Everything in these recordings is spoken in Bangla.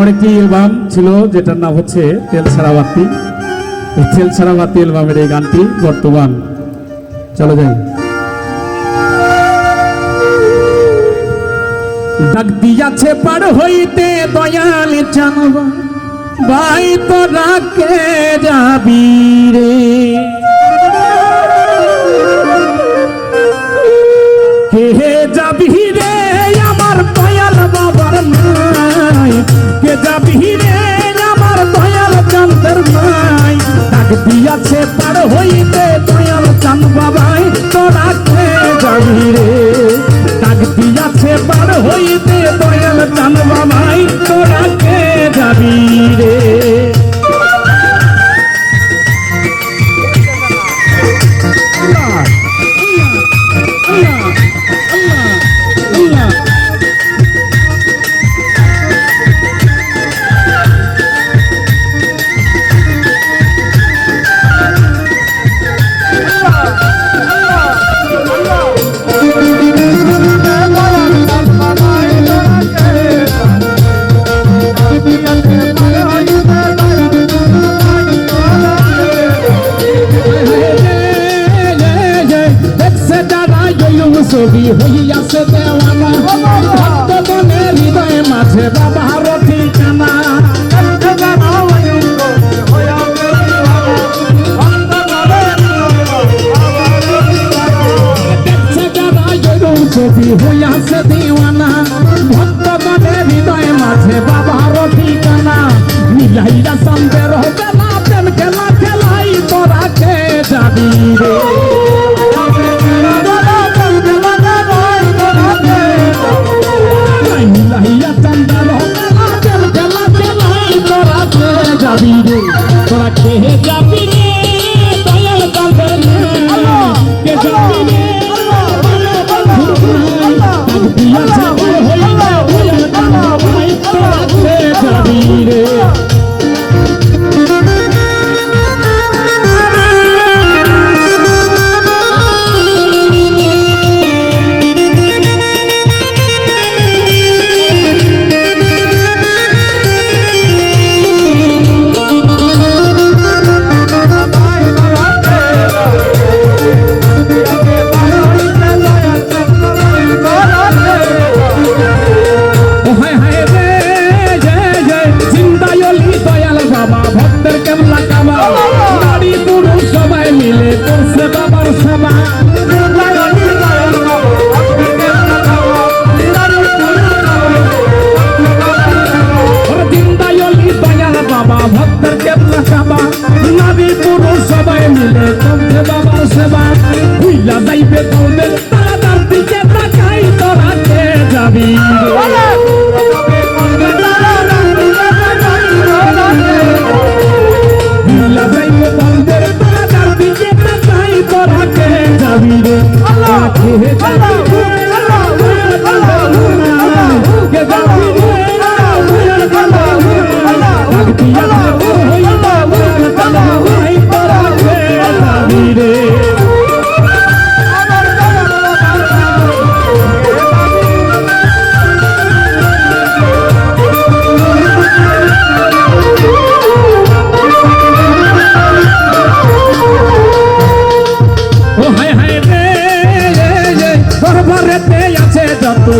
আমার একটি অ্যালবাম ছিল যেটার নাম হচ্ছে তেল ছাড়া বাতি। তেল ছাড়া বাতি অ্যালবামের এই গানটি বর্তমান। চলো যাই। ডাক দিয়াছে পার হইতে দয়াল জানবা ভাই তোরা কে যাবি রে, কে যাবি রে আমার দয়াল বাবার নাই, কে যাবি রে আমার দয়াল চাঁদের নাই। ডাক দিয়াছে পার হইতে দয়াল চাঁদ বাবাই তোরা কে যাবি রে, ডাক দিয়াছে পার হইতে দয়াল চাঁদ বাবাই তোরা কে যাবি রে। ছবি হইয়াছে দেওয়ানা ভক্তগণের হৃদয়ে মাঝে বাবার ঠিকানা। ছবি হইয়াছে দেওয়ানা ভক্তগণের হৃদয়ে মাঝে বাবার ঠিকানা। মিলাইয়া চন্দ্রের বেলা প্রেম খেলা খেলাই তোরা কে যাবি রে, যাবি রে তোরা কে যাবি রে দয়াল চাঁদের কে যাবি রে তোরা কে যাবি রে।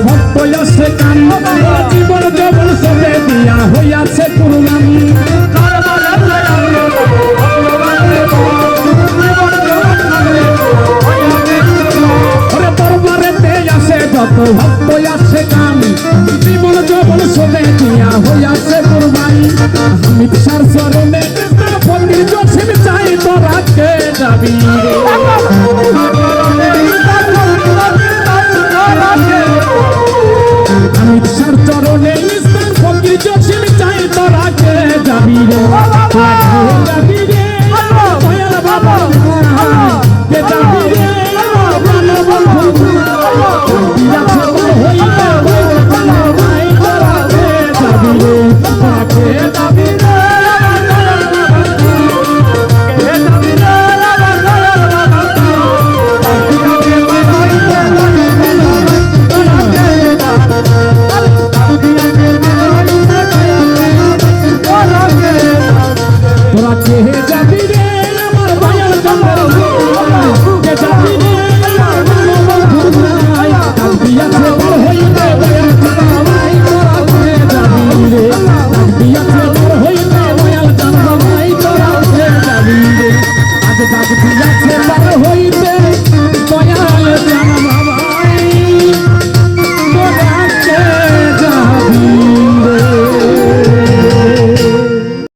ভক্ত আছে কান জীবন জবন সবে দিয়া হইয়া